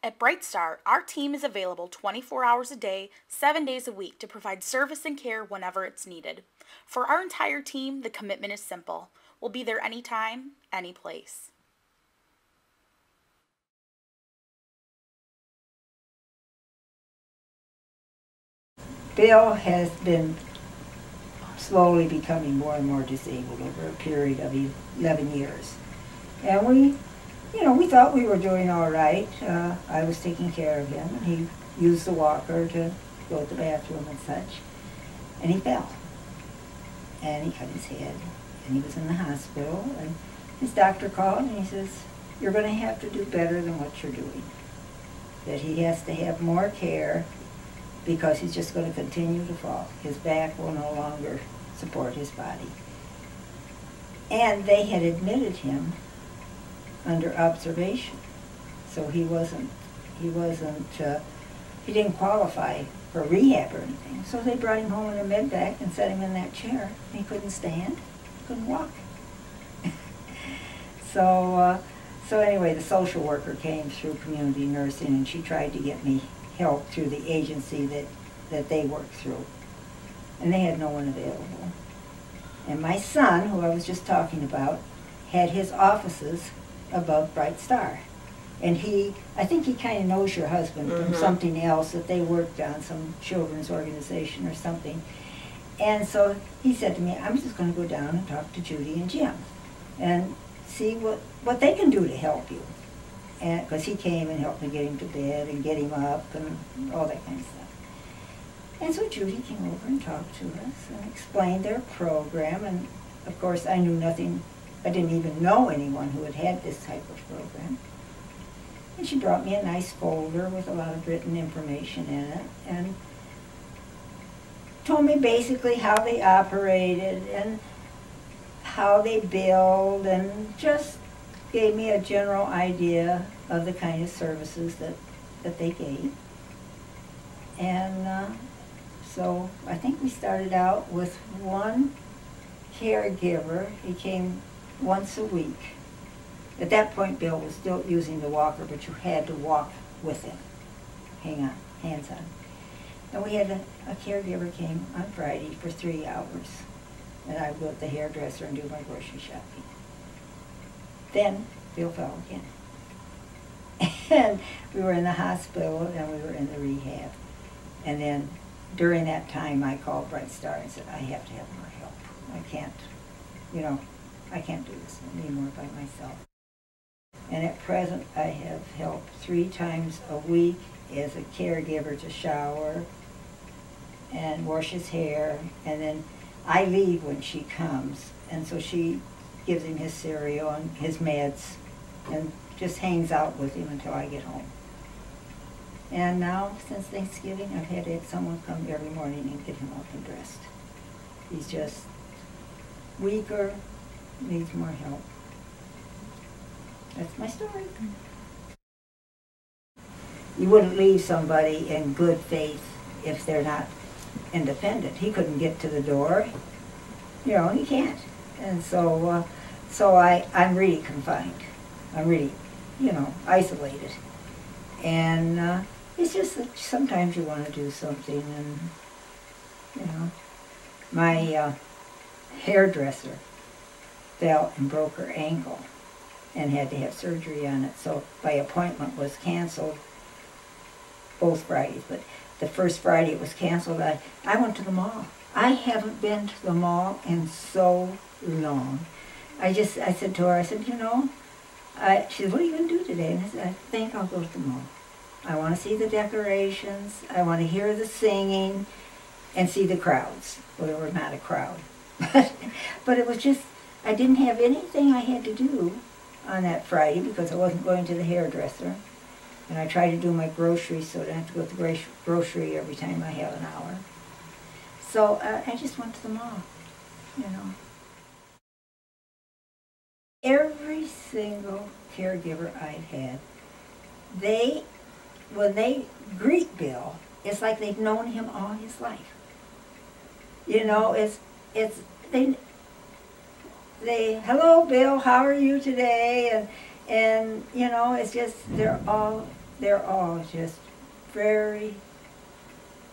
At BrightStar, our team is available 24 hours a day, 7 days a week to provide service and care whenever it's needed. For our entire team, the commitment is simple. We'll be there anytime, any place. Bill has been slowly becoming more and more disabled over a period of 11 years. And we thought we were doing all right. I was taking care of him, and he used the walker to go to the bathroom and such. And he fell. And he cut his head. And he was in the hospital. And his doctor called, and he says, "You're going to have to do better than what you're doing. That he has to have more care because he's just going to continue to fall. His back will no longer support his body." And they had admitted him under observation. So he didn't qualify for rehab or anything. So they brought him home in a med bag and set him in that chair. He couldn't stand, couldn't walk. So anyway, the social worker came through community nursing, and she tried to get me help through the agency that they worked through. And they had no one available. And my son, who I was just talking about, had his offices above BrightStar. And I think he kind of knows your husband from something else that they worked on, some children's organization or something. And so he said to me, "I'm just going to go down and talk to Judy and Jim and see what they can do to help you." And because he came and helped me get him to bed and get him up and all that kind of stuff. And so Judy came over and talked to us and explained their program. And of course I knew nothing. I didn't even know anyone who had had this type of program. And she brought me a nice folder with a lot of written information in it and told me basically how they operated and how they billed, and just gave me a general idea of the kind of services that they gave. And so I think we started out with one caregiver. He came once a week. At that point, Bill was still using the walker, but you had to walk with him. Hang on, hands on. And we had a caregiver came on Friday for 3 hours. And I would go to the hairdresser and do my grocery shopping. Then Bill fell again. And we were in the hospital, and we were in the rehab. And then during that time, I called BrightStar and said, "I have to have more help. I can't do this anymore by myself." And at present, I have helped 3 times a week as a caregiver to shower and wash his hair. And then I leave when she comes. And so she gives him his cereal and his meds and just hangs out with him until I get home. And now, since Thanksgiving, I've had someone come every morning and get him up and dressed. He's just weaker, needs more help. That's my story. You wouldn't leave somebody in good faith if they're not independent. He couldn't get to the door. He can't. And so I'm really confined. I'm really, isolated. And it's just that sometimes you want to do something, and, my hairdresser fell and broke her ankle and had to have surgery on it. So my appointment was canceled both Fridays, but the first Friday it was canceled. I went to the mall. I haven't been to the mall in so long. I said to her, she said, "What are you going to do today?" And I said, "I think I'll go to the mall. I want to see the decorations. I want to hear the singing and see the crowds." Well, there were not a crowd. But it was just, I didn't have anything I had to do on that Friday because I wasn't going to the hairdresser. And I try to do my groceries so I don't have to go to the grocery every time I have an hour. So I just went to the mall, Every single caregiver I've had, when they greet Bill, it's like they've known him all his life. They "Hello, Bill, how are you today?" And it's just, they're all just very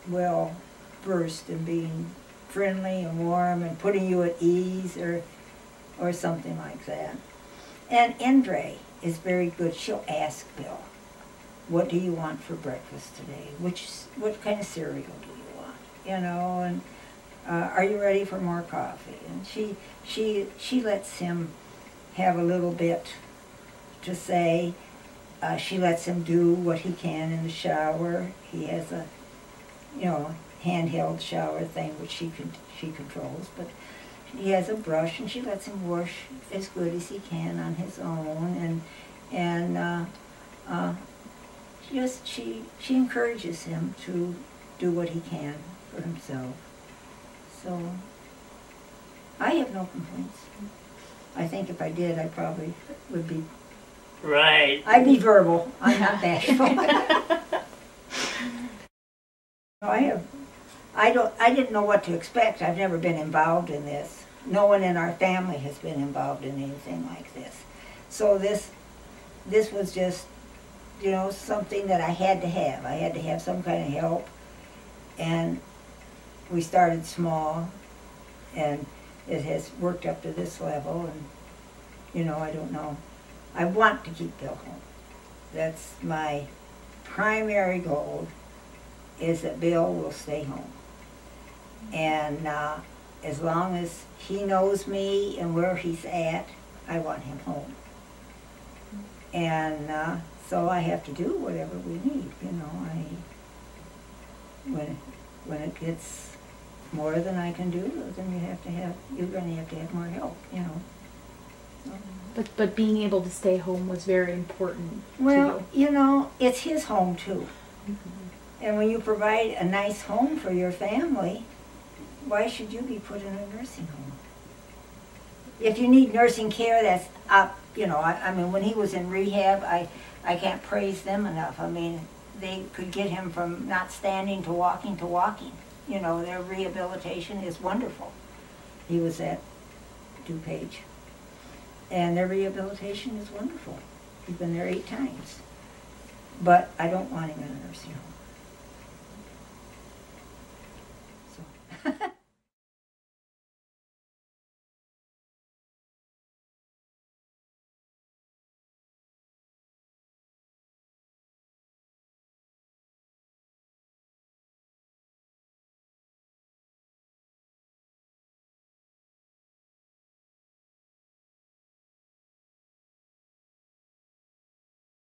well versed in being friendly and warm and putting you at ease or something like that. And Andre is very good. She'll ask Bill, what do you want for breakfast today? What kind of cereal do you want? You know, and are you ready for more coffee? And she lets him have a little bit to say. She lets him do what he can in the shower. He has a, you know, handheld shower thing which she controls, but he has a brush and she lets him wash as good as he can on his own, and just she encourages him to do what he can for himself. So I have no complaints. I think if I did, I probably would be. Right. I'd be verbal. I'm not bashful. I didn't know what to expect. I've never been involved in this. No one in our family has been involved in anything like this. So this was just, you know, something that I had to have. I had to have some kind of help. And we started small, and it has worked up to this level, and, you know, I don't know. I want to keep Bill home. That's my primary goal, is that Bill will stay home. And as long as he knows me and where he's at, I want him home. And so I have to do whatever we need, you know. When it gets more than I can do, then you're going to have to have more help, you know. So. But being able to stay home was very important. Well, you know, it's his home too. Mm-hmm. And when you provide a nice home for your family, why should you be put in a nursing home? If you need nursing care, that's up, you know, I mean, when he was in rehab, I can't praise them enough. I mean, they could get him from not standing to walking to walking. You know, their rehabilitation is wonderful. He was at DuPage. And their rehabilitation is wonderful. He's been there 8 times. But I don't want him in a nursing home.